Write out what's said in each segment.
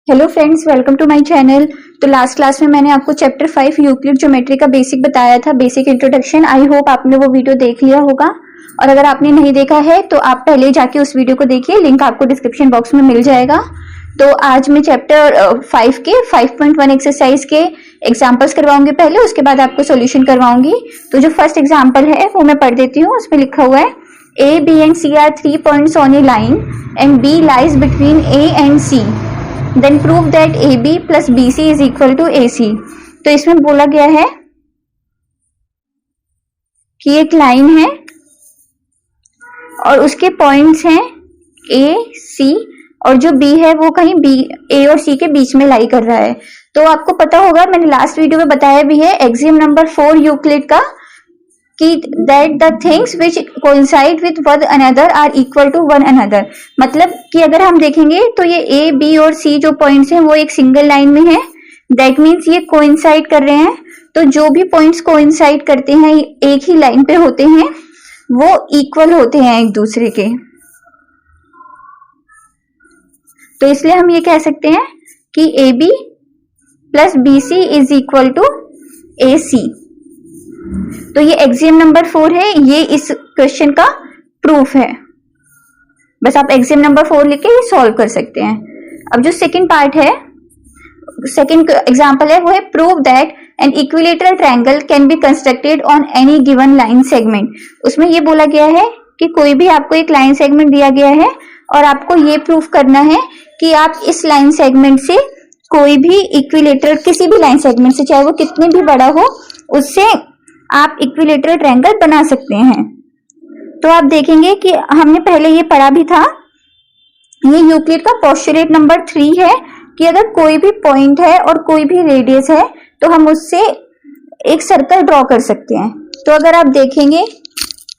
Hello friends, welcome to my channel. तो last class में मैंने आपको चैप्टर 5 यूक्लिड ज्योमेट्री का बेसिक बताया था, बेसिक इंट्रोडक्शन। आई होप आपने वो वीडियो देख लिया होगा, और अगर आपने नहीं देखा है तो आप पहले जाके उस वीडियो को देखिए, लिंक आपको डिस्क्रिप्शन बॉक्स में मिल जाएगा। तो आज मैं चैप्टर 5 के 5.1 एक्सरसाइज के एग्जाम्पल्स करवाऊंगी पहले, उसके बाद आपको सोल्यूशन करवाऊंगी। तो जो फर्स्ट एग्जाम्पल है वो मैं पढ़ देती हूँ। उसमें लिखा हुआ है A, B and C are 3 points on a line and B lies between A and C. Then prove that AB plus BC is equal to AC. तो इसमें बोला गया है कि एक लाइन है और उसके पॉइंट्स हैं A, C, और जो B है वो कहीं B, A और C के बीच में लाई कर रहा है। तो आपको पता होगा, मैंने लास्ट वीडियो में बताया भी है एक्सियम नंबर 4 यूक्लिड का, कि that the things which coincide with one another are equal to one another। मतलब कि अगर हम देखेंगे तो ये A, B और C जो पॉइंट्स हैं वो एक सिंगल लाइन में है, दैट मीन्स ये कोइंसाइड कर रहे हैं। तो जो भी पॉइंट्स कोइंसाइड करते हैं एक ही लाइन पे होते हैं वो इक्वल होते हैं एक दूसरे के। तो इसलिए हम ये कह सकते हैं कि AB plus BC is equal to AC। तो ये एक्सियम नंबर 4 है, ये इस क्वेश्चन का प्रूफ है। बस आप एक्सियम नंबर 4 लिख के ये सॉल्व कर सकते हैं। अब जो सेकंड पार्ट है, सेकंड एग्जांपल है, वो है prove that an equilateral triangle can be constructed on any given line segment. उसमें ये बोला गया है कि कोई भी आपको एक लाइन सेगमेंट दिया गया है और आपको ये प्रूफ करना है कि आप इस लाइन सेगमेंट से कोई भी इक्विलेटरल, किसी भी लाइन सेगमेंट से, चाहे वो कितने भी बड़ा हो, उससे आप इक्विलेटरल ट्रायंगल बना सकते हैं। तो आप देखेंगे कि हमने पहले ये पढ़ा भी था, ये यूक्लिड का पोस्टुलेट नंबर 3 है कि अगर कोई भी पॉइंट है और कोई भी रेडियस है तो हम उससे एक सर्कल ड्रॉ कर सकते हैं। तो अगर आप देखेंगे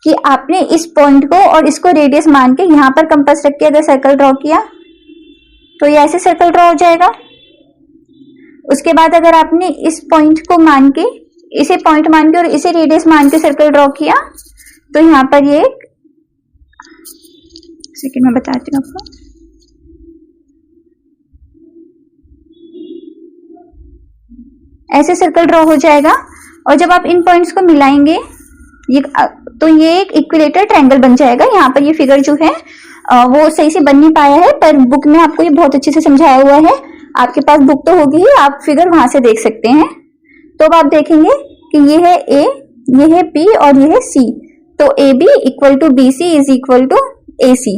कि आपने इस पॉइंट को और इसको रेडियस मान के यहाँ पर कंपास रख के अगर सर्कल ड्रॉ किया तो ये ऐसे सर्कल ड्रॉ हो जाएगा। उसके बाद अगर आपने इस पॉइंट को मान के, इसे पॉइंट मान के और इसे रेडियस मान के सर्कल ड्रॉ किया तो यहां पर ये सेकंड में बताती हूँ आपको। ऐसे सर्कल ड्रॉ हो जाएगा, और जब आप इन पॉइंट्स को मिलाएंगे तो ये एक इक्विलेटरल ट्रायंगल बन जाएगा। यहाँ पर ये फिगर जो है वो सही से बन नहीं पाया है, पर बुक में आपको ये बहुत अच्छे से समझाया हुआ है। आपके पास बुक तो होगी ही, आप फिगर वहां से देख सकते हैं। तो अब आप देखेंगे कि ये है A, ये है B और ये है C। तो AB equal to BC is equal to AC।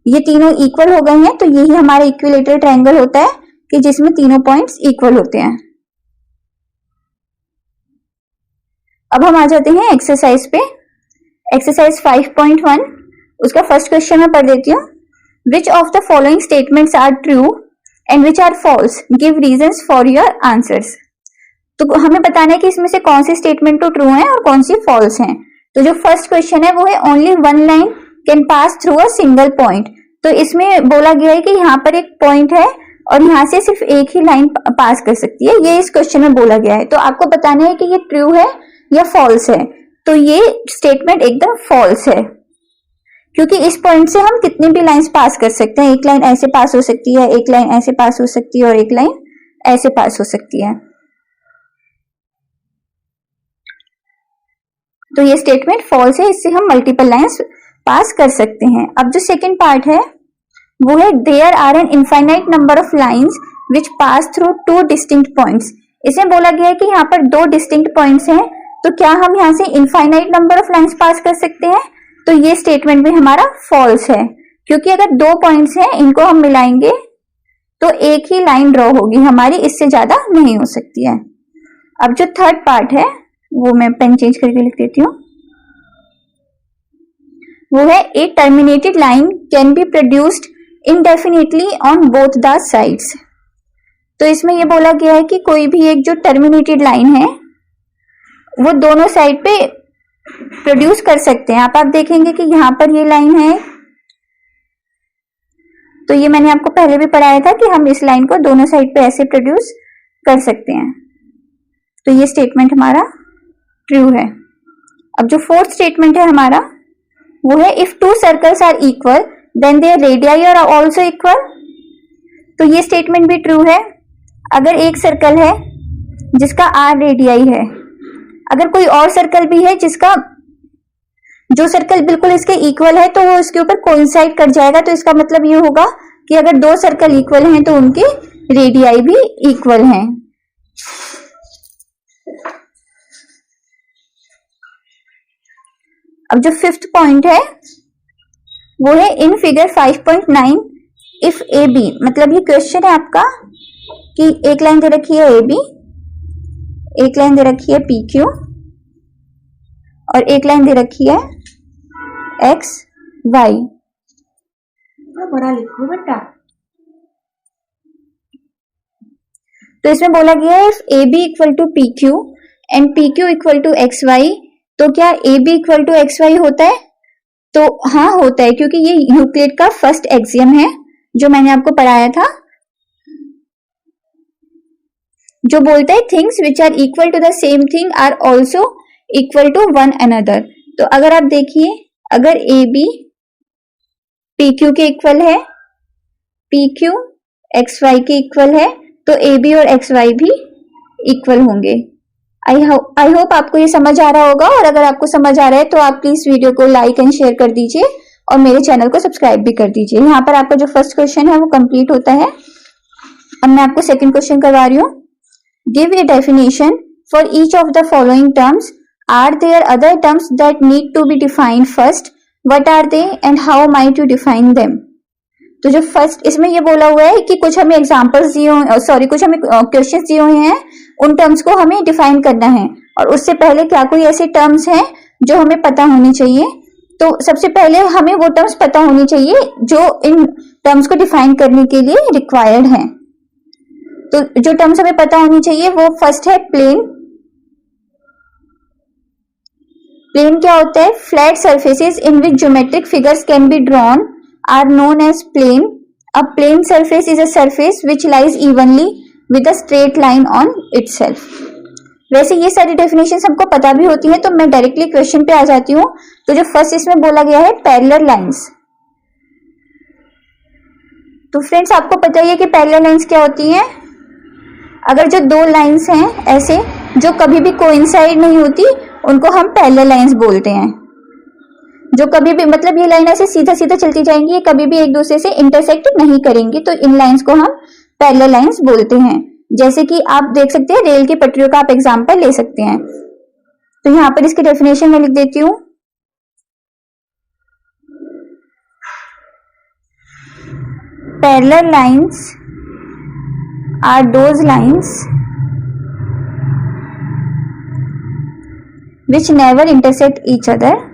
ये तीनों इक्वल हो गए हैं, तो यही हमारा इक्विलेटरल ट्रायंगल होता है कि जिसमें तीनों पॉइंट्स इक्वल होते हैं। अब हम आ जाते हैं एक्सरसाइज पे। एक्सरसाइज 5.1, उसका फर्स्ट क्वेश्चन मैं पढ़ देती हूँ। Which of the following statements are true and which are false, give reasons for your answers. तो हमें बताना है कि इसमें से कौन सी स्टेटमेंट तो ट्रू है और कौन सी फॉल्स है। तो जो फर्स्ट क्वेश्चन है वो है only one line can pass through a single point. तो इसमें बोला गया है कि यहाँ पर एक पॉइंट है और यहाँ से सिर्फ एक ही लाइन पास कर सकती है, ये इस क्वेश्चन में बोला गया है। तो आपको बताना है कि ये ट्रू है या फॉल्स है। तो ये स्टेटमेंट एकदम फॉल्स है, क्योंकि इस पॉइंट से हम कितनी भी लाइंस पास कर सकते हैं। एक लाइन ऐसे पास हो सकती है, एक लाइन ऐसे पास हो सकती है और एक लाइन ऐसे पास हो सकती है। तो ये स्टेटमेंट फॉल्स है, इससे हम मल्टीपल लाइंस पास कर सकते हैं। अब जो सेकंड पार्ट है वो है there are an infinite number of lines which pass through two distinct points. इसमें बोला गया है कि यहाँ पर दो डिस्टिंक्ट पॉइंट्स हैं, तो क्या हम यहाँ से infinite number of lines pass कर सकते हैं? तो ये स्टेटमेंट भी हमारा फॉल्स है, क्योंकि अगर दो पॉइंट्स हैं इनको हम मिलाएंगे तो एक ही लाइन ड्रॉ होगी हमारी, इससे ज्यादा नहीं हो सकती है। अब जो थर्ड पार्ट है वो मैं पेन चेंज करके लिख देती हूँ। वो है a terminated line can be produced indefinitely on both the sides. तो इसमें ये बोला गया है कि कोई भी एक जो टर्मिनेटेड लाइन है वो दोनों साइड पे प्रोड्यूस कर सकते हैं। आप देखेंगे कि यहाँ पर ये लाइन है, तो ये मैंने आपको पहले भी पढ़ाया था कि हम इस लाइन को दोनों साइड पे ऐसे प्रोड्यूस कर सकते हैं। तो ये स्टेटमेंट हमारा ट्रू है। अब जो फोर्थ स्टेटमेंट है हमारा वो है if two circles are equal then their radii are also equal. तो ये स्टेटमेंट भी ट्रू है। अगर एक सर्कल है जिसका r रेडियाई है, अगर कोई और सर्कल भी है जिसका जो सर्कल बिल्कुल इसके इक्वल है तो वो इसके ऊपर कोइंसाइड कर जाएगा, तो इसका मतलब ये होगा कि अगर दो सर्कल इक्वल हैं तो उनके रेडियाई भी इक्वल हैं। अब जो फिफ्थ पॉइंट है वो है in figure 5.9 if A B, मतलब ये क्वेश्चन है आपका कि एक लाइन दे रखी है ए बी, एक लाइन दे रखी है पी क्यू और एक लाइन दे रखी है एक्स वाई। बड़ा लिखो बेटा। तो इसमें बोला गया है if A B equal to P Q and P Q equal to X Y, तो क्या A B equal to X Y होता है? तो हाँ होता है, क्योंकि ये यूक्लिड का फर्स्ट एक्सियम है जो मैंने आपको पढ़ाया था, जो बोलता है things which are equal to the same thing are also equal to one another. तो अगर आप देखिए, अगर ए बी पी क्यू के इक्वल है, पी क्यू एक्स वाई के इक्वल है, तो ए बी और एक्स वाई भी इक्वल होंगे। आई होप आपको ये समझ आ रहा होगा, और अगर आपको समझ आ रहा है तो आप प्लीज वीडियो को लाइक एंड शेयर कर दीजिए और मेरे चैनल को सब्सक्राइब भी कर दीजिए। यहाँ पर आपका जो फर्स्ट क्वेश्चन है वो कंप्लीट होता है। अब मैं आपको सेकंड क्वेश्चन करवा रही हूँ। Give a definition for each of the following terms, are there other terms that need to be defined first, what are they and how might you define them. तो जो फर्स्ट इसमें ये बोला हुआ है कि कुछ हमें एग्जांपल्स दिए हुए, सॉरी कुछ हमें क्वेश्चंस दिए हुए हैं, उन टर्म्स को हमें डिफाइन करना है, और उससे पहले क्या कोई ऐसे टर्म्स हैं जो हमें पता होनी चाहिए। तो सबसे पहले हमें वो टर्म्स पता होनी चाहिए जो इन टर्म्स को डिफाइन करने के लिए रिक्वायर्ड हैं। तो जो टर्म्स हमें पता होनी चाहिए वो फर्स्ट है प्लेन। प्लेन क्या होता है? Flat surfaces in which geometric figures can be drawn are known as plane. A plane surface is a surface which lies evenly with a straight line on itself. वैसे ये सारी definition हमको पता भी होती है, तो मैं डायरेक्टली क्वेश्चन पे आ जाती हूँ। तो जो फर्स्ट इसमें बोला गया है पैरेलल लाइंस। तो फ्रेंड्स आपको पता ही है कि पैरेलल लाइंस क्या होती हैं। अगर जो दो लाइंस हैं ऐसे जो कभी भी कोइंसाइड नहीं होती, उनको हम पैरेलल लाइंस बोलते हैं। जो कभी भी, मतलब ये लाइन ऐसे सीधा सीधा चलती जाएंगी, ये कभी भी एक दूसरे से इंटरसेक्ट नहीं करेंगी, तो इन लाइंस को हम पैरेलल लाइंस बोलते हैं। जैसे कि आप देख सकते हैं रेल की पटरियों का आप एग्जांपल ले सकते हैं। तो यहां पर इसकी डेफिनेशन में लिख देती हूं। Parallel lines are those lines which never intersect each other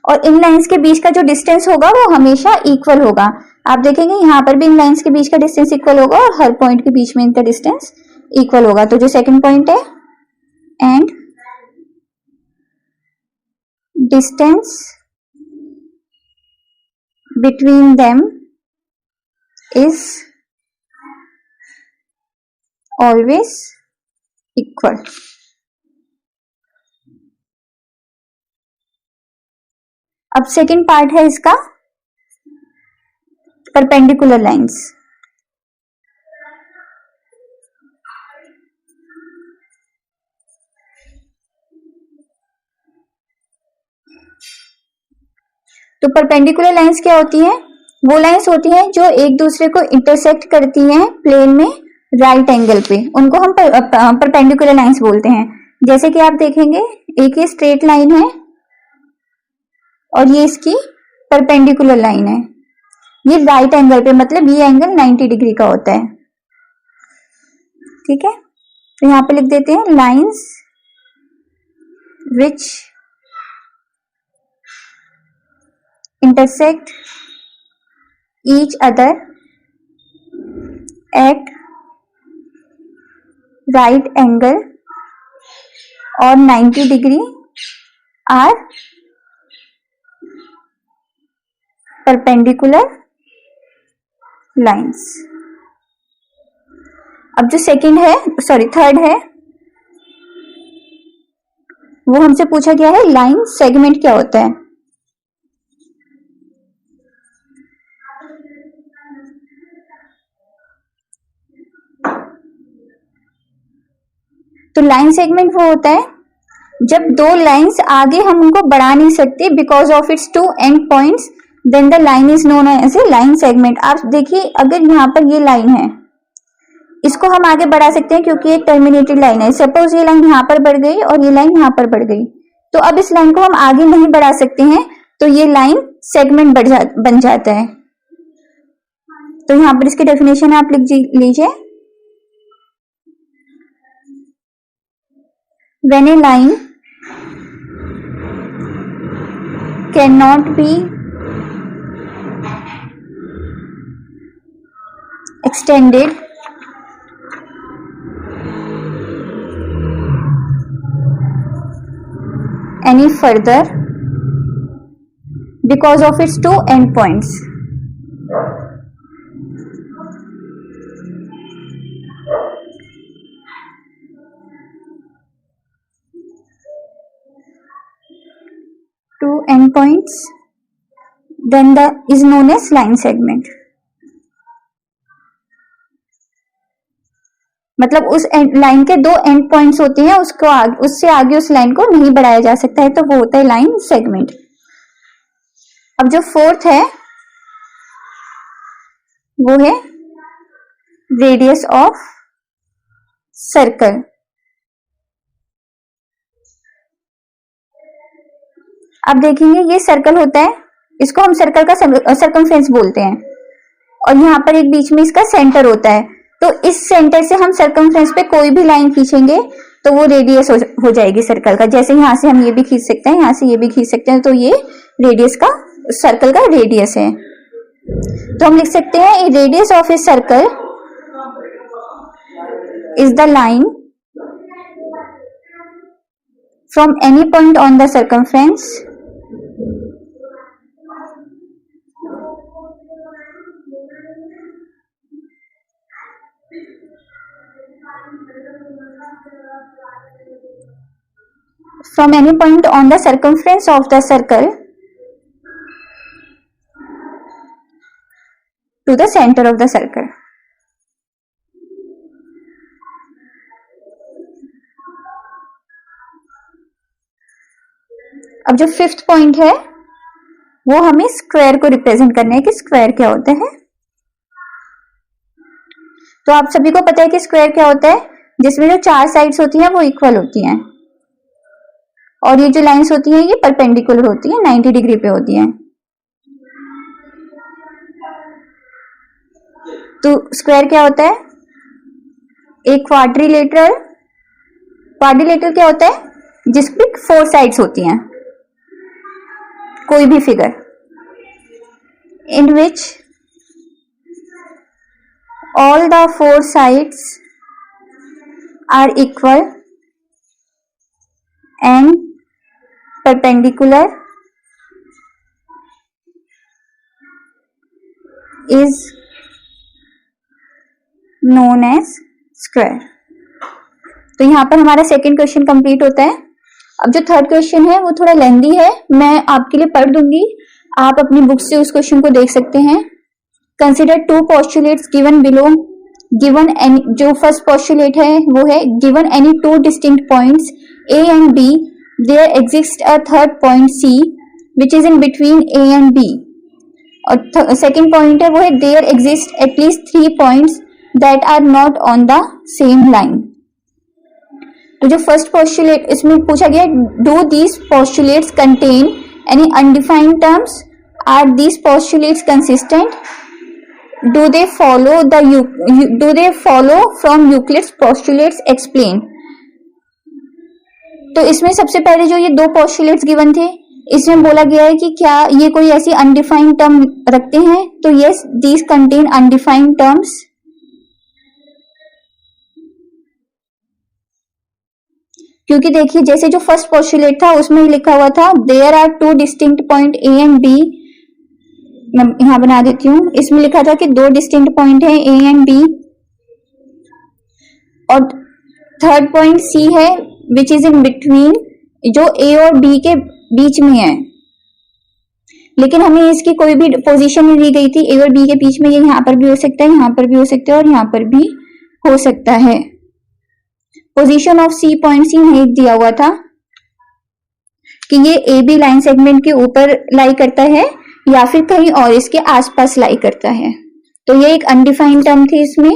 और इन लाइंस के बीच का जो डिस्टेंस होगा वो हमेशा इक्वल होगा। आप देखेंगे यहाँ पर भी इन लाइंस के बीच का डिस्टेंस इक्वल होगा और हर पॉइंट के बीच में इनका डिस्टेंस इक्वल होगा। तो जो सेकंड पॉइंट है, and distance between them is always equal. अब सेकंड पार्ट है इसका परपेंडिकुलर लाइंस। तो परपेंडिकुलर लाइंस क्या होती हैं? वो लाइंस होती हैं जो एक दूसरे को इंटरसेक्ट करती हैं प्लेन में राइट एंगल पे, उनको हम परपेंडिकुलर लाइंस बोलते हैं। जैसे कि आप देखेंगे एक ये स्ट्रेट लाइन है और ये इसकी परपेंडिकुलर लाइन है, ये राइट एंगल पे, मतलब ये एंगल 90 डिग्री का होता है। ठीक है, तो यहां पे लिख देते हैं lines which intersect each other at right angle or 90 degree are perpendicular lines. अब जो सेकंड है, सॉरी थर्ड है, वो हमसे पूछा गया है लाइन सेगमेंट क्या होता है। तो लाइन सेगमेंट वो होता है जब दो लाइंस आगे हम उनको बढ़ा नहीं सकते because of its two end points, then the line is known as a line segment. आप देखिए अगर यहाँ पर ये लाइन है, इसको हम आगे बढ़ा सकते हैं क्योंकि एक टर्मिनेटेड लाइन है। सपोज ये लाइन यहाँ पर बढ़ गई और ये लाइन यहाँ पर बढ़ गई, तो अब इस लाइन को हम आगे नहीं बढ़ा सकते हैं, तो ये लाइन सेगमेंट बन जाता है। तो यहाँ पर इसकी डेफिनेशन आप लिख लीजिए। When a line cannot be extended any further because of its two endpoints, endpoints, then is known as line segment। मतलब उस लाइन के दो एंड पॉइंट्स होते हैं, उससे आगे उस लाइन को नहीं बढ़ाया जा सकता है, तो वो होता है लाइन सेगमेंट। अब जो फोर्थ है वो है रेडियस ऑफ सर्कल। आप देखेंगे ये सर्कल होता है, इसको हम सर्कल का सर्कमफ्रेंस बोलते हैं, और यहाँ पर एक बीच में इसका सेंटर होता है। तो इस सेंटर से हम सर्कमफ्रेंस पे कोई भी लाइन खींचेंगे तो वो रेडियस हो जाएगी सर्कल का। जैसे यहाँ से हम ये भी खींच सकते हैं, यहाँ से ये भी खींच सकते हैं, तो ये रेडियस का, सर्कल का रेडियस है। तो हम लिख सकते हैं radius of a circle is the line from any point on the circumference from any point on the circumference of the circle to the center of the circle। अब जो फिफ्थ पॉइंट है वो हमें स्क्वायर को represent करना है कि square क्या होता है। तो आप सभी को पता है कि स्क्वायर क्या होता है, जिसमें जो चार साइड्स होती हैं वो इक्वल होती हैं, और ये जो लाइंस होती हैं ये परपेंडिकुलर होती हैं, 90 डिग्री पे होती हैं। तो स्क्वायर क्या होता है, एक क्वाड्रिलेटरल। क्वाड्रिलेटरल क्या होता है, जिसपे 4 साइड्स होती हैं, कोई भी figure in which all the 4 sides are equal and perpendicular is known as square। तो यहाँ पर हमारा सेकंड क्वेश्चन कंप्लीट होता है। अब जो थर्ड क्वेश्चन है वो थोड़ा लेंदी है, मैं आपके लिए पढ़ दूंगी, आप अपनी बुक से उस क्वेश्चन को देख सकते हैं। Consider 2 postulates given below। Given any, जो फर्स्ट पोस्टुलेट है वो है given any 2 distinct points A and B, there exists a third point C which is in between A and B। और सेकेंड पॉइंट है वो है there exist at least 3 points that are not on the same line। तो जो first postulate इसमें पूछा गया, do these postulates contain any undefined terms? Are these postulates consistent? Do they follow from Euclid's postulates? Explain। तो इसमें सबसे पहले जो ये 2 postulates गिवन थे, इसमें बोला गया है कि क्या ये कोई ऐसी अनडिफाइंड टर्म रखते हैं, तो yes these contain undefined terms. क्योंकि देखिए जैसे जो फर्स्ट पोस्टुलेट था उसमें लिखा हुआ था there are 2 distinct point A and B. मैं यहां बना देती हूँ, इसमें लिखा था कि 2 डिस्टिंक्ट पॉइंट है ए एंड बी, और थर्ड पॉइंट सी है विच इज इन बिटवीन, जो ए और बी के बीच में है, लेकिन हमें इसकी कोई भी पोजीशन नहीं दी गई थी ए और बी के बीच में। ये यहाँ पर भी हो सकता है, यहाँ पर भी हो सकता है और यहाँ पर भी हो सकता है। Position of C, point C नहीं दिया हुआ था कि ये ए बी लाइन सेगमेंट के ऊपर लाई करता है या फिर कहीं और इसके आसपास लाई करता है, तो ये एक अनडिफाइंड टर्म थी इसमें।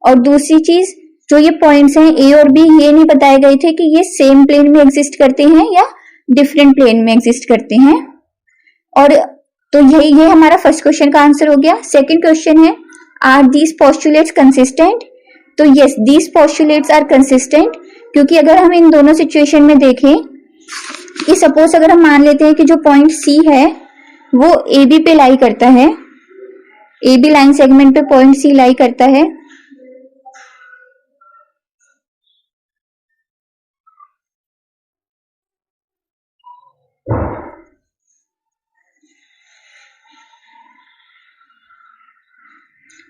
और दूसरी चीज, जो ये पॉइंट्स हैं ए और बी, ये नहीं बताए गए थे कि ये सेम प्लेन में एग्जिस्ट करते हैं या डिफरेंट प्लेन में एग्जिस्ट करते हैं। और तो ये हमारा फर्स्ट क्वेश्चन का आंसर हो गया। सेकंड क्वेश्चन है, आर दीज पोस्टुलेट्स कंसिस्टेंट? तो yes, these postulates are consistent, क्योंकि अगर हम इन दोनों सिचुएशन में देखें कि सपोज अगर हम मान लेते हैं कि जो पॉइंट सी है वो ए बी पे लाई करता है, ए बी लाइन सेगमेंट पे पॉइंट सी लाई करता है,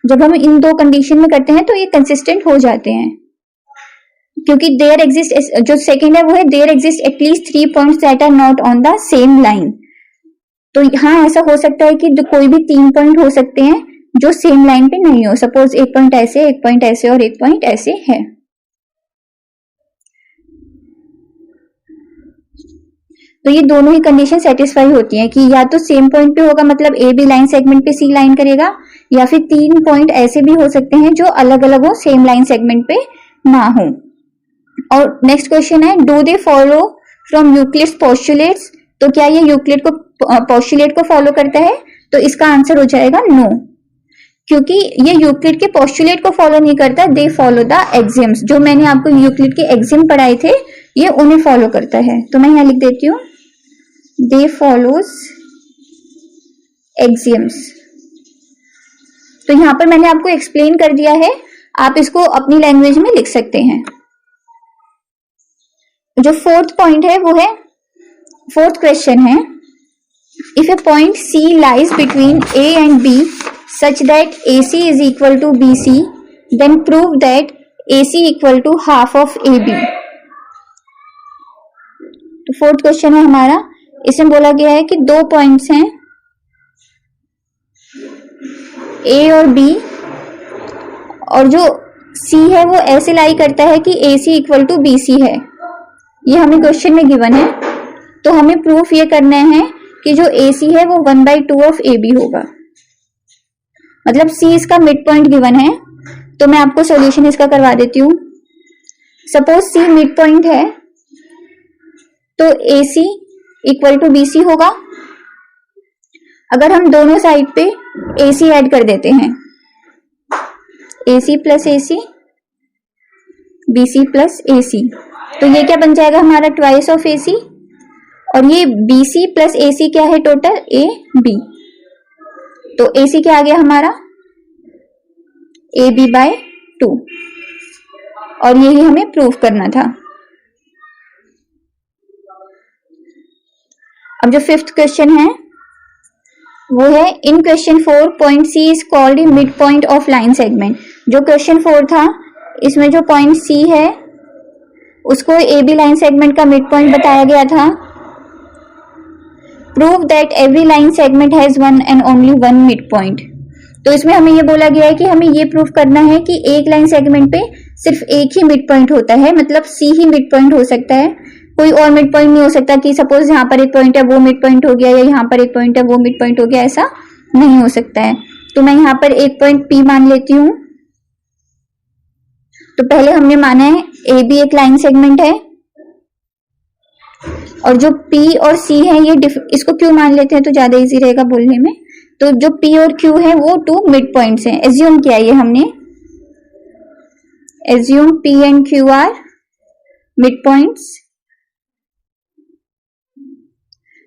जब हम इन दो कंडीशन में करते हैं तो ये कंसिस्टेंट हो जाते हैं, क्योंकि देयर एग्जिस्ट, जो सेकंड है वो है there exist at least 3 points that are not on the same line. तो हाँ, ऐसा हो सकता है कि कोई भी 3 पॉइंट हो सकते हैं जो सेम लाइन पे नहीं हो। सपोज एक पॉइंट ऐसे, एक पॉइंट ऐसे और एक पॉइंट ऐसे है। तो ये दोनों ही कंडीशन सेटिस्फाई होती हैं कि या तो सेम पॉइंट पे होगा, मतलब ए बी लाइन सेगमेंट पे सी लाइन करेगा, या फिर 3 पॉइंट ऐसे भी हो सकते हैं जो अलग अलग हो, सेम लाइन सेगमेंट पे ना हो। और नेक्स्ट क्वेश्चन है, do they follow from Euclid's postulates? तो क्या ये यूक्लिड को पोस्टुलेट को फॉलो करता है? तो इसका आंसर हो जाएगा नो, क्योंकि ये यूक्लिड के पोस्टुलेट को फॉलो नहीं करता, दे फॉलो द एक्सियम्स। जो मैंने आपको यूक्लिड के एक्सियम पढ़ाए थे ये उन्हें फॉलो करता है। तो मैं यहाँ लिख देती हूँ, दे फॉलोज एक्सियम्स। तो यहां पर मैंने आपको एक्सप्लेन कर दिया है, आप इसको अपनी लैंग्वेज में लिख सकते हैं। जो फोर्थ पॉइंट है वो है, फोर्थ क्वेश्चन है, if a point C lies between A and B such that A C is equal to B C, then prove that A C equal to half of A B. तो fourth question है हमारा, इसमें बोला गया है कि दो points हैं ए और बी, और जो सी है वो ऐसे लाई करता है कि ए सी इक्वल टू बी सी है। ये हमें क्वेश्चन में गिवन है, तो हमें प्रूफ ये करना है कि जो ए सी है वो 1/2 ऑफ ए बी होगा। मतलब सी इसका मिड पॉइंट गिवन है, तो मैं आपको सॉल्यूशन इसका करवा देती हूँ। सपोज सी मिड पॉइंट है तो ए सी इक्वल टू बी सी होगा। अगर हम दोनों साइड पे ए सी ऐड कर देते हैं, ए सी प्लस ए सी, बी सी प्लस ए सी, तो ये क्या बन जाएगा हमारा ट्वाइस ऑफ ए सी, और ये बी सी प्लस ए सी क्या है टोटल, ए बी। तो ए सी क्या आ गया हमारा, ए बी बाय 2, और यही हमें प्रूव करना था। अब जो फिफ्थ क्वेश्चन है वो है, in question 4 point C is called mid point of line segment. जो क्वेश्चन 4 था इसमें जो पॉइंट सी है उसको ए बी लाइन सेगमेंट का मिड पॉइंट बताया गया था। Prove that every line segment has one and only one mid point. तो इसमें हमें ये बोला गया है कि हमें ये प्रूव करना है कि एक लाइन सेगमेंट पे सिर्फ एक ही मिड पॉइंट होता है, मतलब सी ही मिड पॉइंट हो सकता है, कोई और मिड पॉइंट नहीं हो सकता कि सपोज यहाँ पर एक पॉइंट है वो मिड पॉइंट हो गया, या यहाँ पर एक पॉइंट है वो मिड पॉइंट हो गया, ऐसा नहीं हो सकता है। तो मैं यहाँ पर एक पॉइंट पी मान लेती हूँ। तो पहले हमने माना है ए बी एक लाइन सेगमेंट है, और जो पी और सी है ये इसको क्यू मान लेते हैं तो ज्यादा इजी रहेगा बोलने में। तो जो पी और क्यू है वो 2 मिड पॉइंट्स हैं। एज्यूम किया ये हमने, assume P and Q are mid points.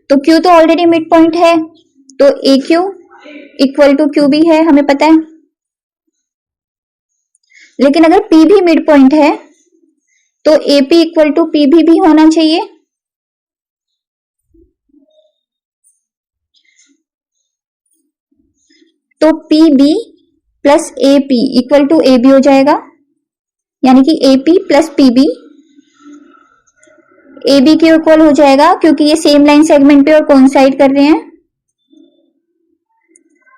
तो Q तो ऑलरेडी मिड पॉइंट है, तो A Q equal to Q B है, हमें पता है। लेकिन अगर P भी मिड पॉइंट है तो A P equal to P भी होना चाहिए। तो P B plus A P equal to A B हो जाएगा, यानी कि A P plus P B A B के इक्वल हो जाएगा, क्योंकि ये सेम लाइन सेगमेंट पे और कोइंसाइड कर रहे हैं,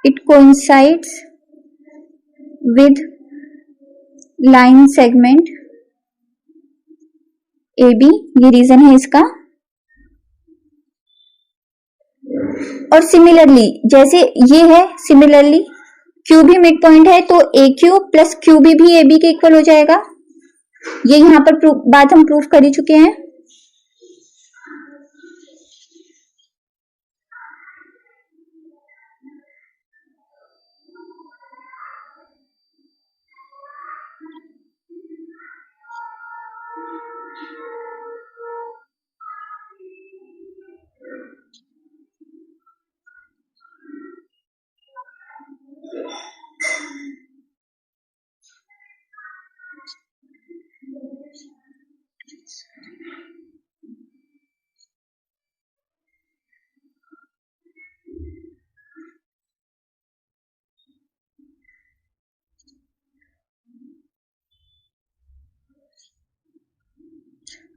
it coincides with line segment A B, ये रीजन है इसका। और सिमिलरली जैसे ये है, सिमिलरली क्यू भी मिड पॉइंट है, तो ए क्यू प्लस क्यू भी ए बी के इक्वल हो जाएगा। ये यहां पर बात हम प्रूफ कर ही चुके हैं।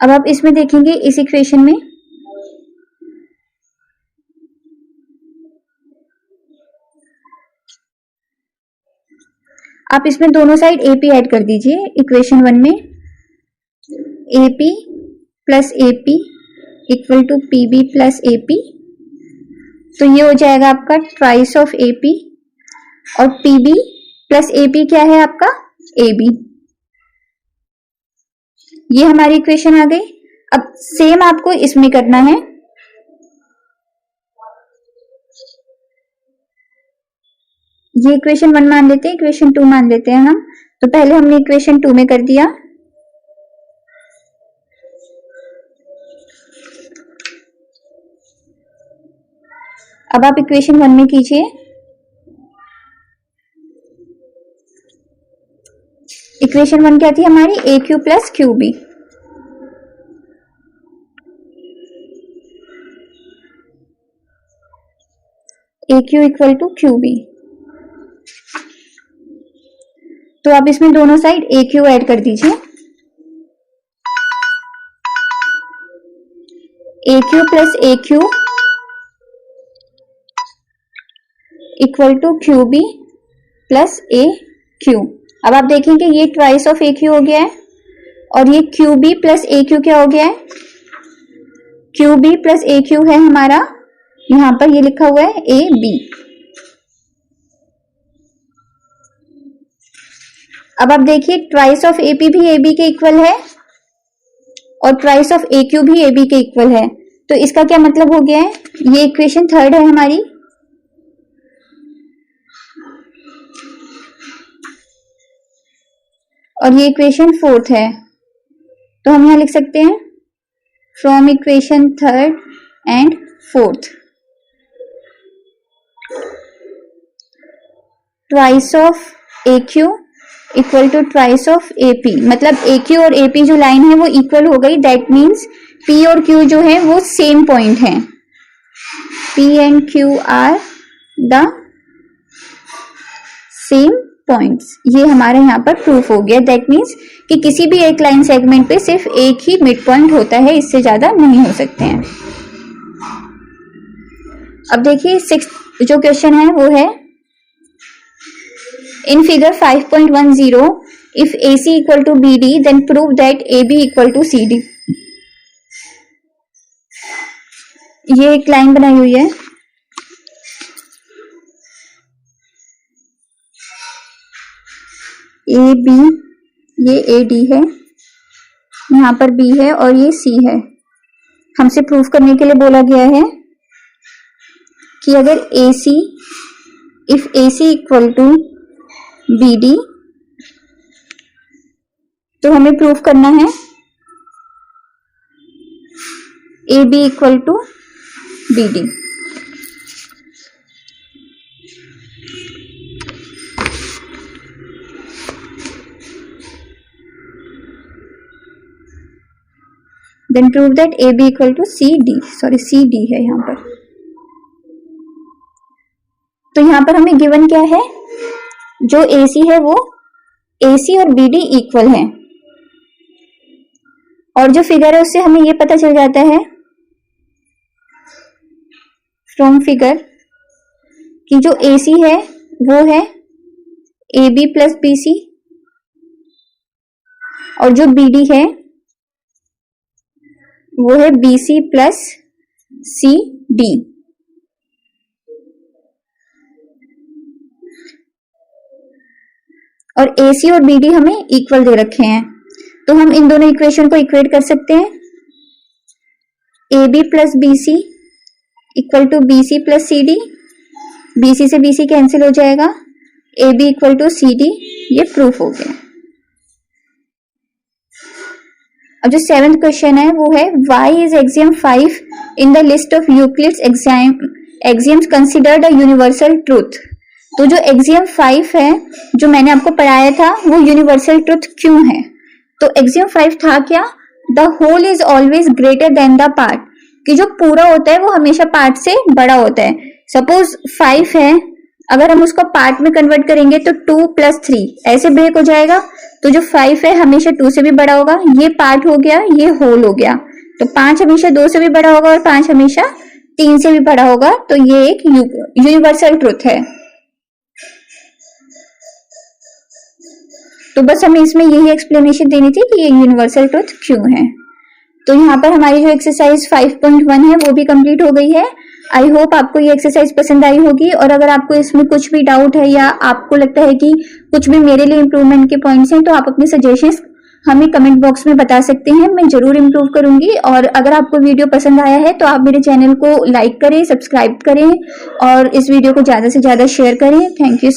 अब आप इसमें देखेंगे, इस इक्वेशन में आप इसमें दोनों साइड एपी ऐड कर दीजिए। इक्वेशन 1 में AP plus AP equal to PB plus AP, तो ये हो जाएगा आपका ट्वाइस ऑफ एपी, और पीबी प्लस एपी क्या है आपका एबी। ये हमारी इक्वेशन आ गई। अब सेम आपको इसमें करना है। ये इक्वेशन 1 मान लेते हैं, इक्वेशन 2 मान लेते हैं हम। तो पहले हमने इक्वेशन 2 में कर दिया, अब आप इक्वेशन 1 में कीजिए। इक्वेशन 1 क्या थी हमारी, A Q plus Q B. A Q equal to Q B, तो आप इसमें दोनों साइड ए क्यू ऐड कर दीजिए। A Q plus A Q equal to Q B plus A Q. अब आप देखेंगे ये ट्वाइस ऑफ ए क्यू हो गया है, और ये Q B plus A Q क्या हो गया है, Q B plus A Q है हमारा, यहां पर ये लिखा हुआ है ए बी। अब आप देखिए ट्वाइस ऑफ ए पी भी ए बी के इक्वल है, और ट्वाइस ऑफ ए क्यू भी ए बी के इक्वल है, तो इसका क्या मतलब हो गया है, ये इक्वेशन 3 है हमारी। और ये इक्वेशन 4 है, तो हम यहां लिख सकते हैं from equation 3 and 4 twice of A Q equal to twice of A P, मतलब ए क्यू और ए पी जो लाइन है वो इक्वल हो गई। दैट मीन्स पी और क्यू जो है वो सेम पॉइंट है, P and Q are the same points. ये हमारे यहाँ पर प्रूफ हो गया। दैट मीन्स कि किसी भी एक लाइन सेगमेंट पे सिर्फ एक ही मिड पॉइंट होता है, इससे ज्यादा नहीं हो सकते हैं। अब देखिए 6th जो क्वेश्चन है वो है in figure 5.10 if AC equal to BD then prove that AB equal to CD। ये एक लाइन बनाई हुई है, AB, ये AD है, यहां पर B है और ये C है। हमसे प्रूफ करने के लिए बोला गया है कि अगर AC if AC equal to BD, तो हमें प्रूफ करना है AB equal to BD। Then prove that AB equal to CD, sorry CD है यहां पर। तो यहां पर हमें गिवन क्या है, जो AC है वो AC और BD इक्वल है। और जो फिगर है उससे हमें ये पता चल जाता है फ्रॉम फिगर कि जो AC है वो है AB प्लस BC और जो BD है वो है BC प्लस CD। और AC और BD हमें इक्वल दे रखे हैं, तो हम इन दोनों इक्वेशन को इक्वेट कर सकते हैं। AB plus BC equal to BC plus CD, BC से BC कैंसिल हो जाएगा, AB इक्वल टू CD, ये प्रूफ हो गया। अब जो 7th क्वेश्चन है वो है why is axiom 5 in the list of Euclid's axioms considered a universal truth. तो जो एक्सियम 5 है जो मैंने आपको पढ़ाया था वो यूनिवर्सल ट्रूथ क्यों है? तो एक्सियम 5 था क्या? The whole is always greater than the part, कि जो पूरा होता है वो हमेशा पार्ट से बड़ा होता है। सपोज 5 है, अगर हम उसको पार्ट में कन्वर्ट करेंगे तो 2 प्लस 3 ऐसे ब्रेक हो जाएगा, तो जो 5 है हमेशा 2 से भी बड़ा होगा। ये पार्ट हो गया, ये होल हो गया, तो 5 हमेशा 2 से भी बड़ा होगा और 5 हमेशा 3 से भी बड़ा होगा। तो ये एक यूनिवर्सल ट्रूथ है। तो बस हमें इसमें यही एक्सप्लेनेशन देनी थी कि ये यूनिवर्सल ट्रूथ क्यों है। तो यहाँ पर हमारी जो एक्सरसाइज 5.1 है वो भी कंप्लीट हो गई है। आई होप आपको ये एक्सरसाइज पसंद आई होगी, और अगर आपको इसमें कुछ भी डाउट है या आपको लगता है कि कुछ भी मेरे लिए इम्प्रूवमेंट के पॉइंट्स हैं तो आप अपने सजेशंस हमें कमेंट बॉक्स में बता सकते हैं, मैं जरूर इम्प्रूव करूंगी। और अगर आपको वीडियो पसंद आया है तो आप मेरे चैनल को लाइक करें, सब्सक्राइब करें और इस वीडियो को ज्यादा से ज्यादा शेयर करें। Thank you.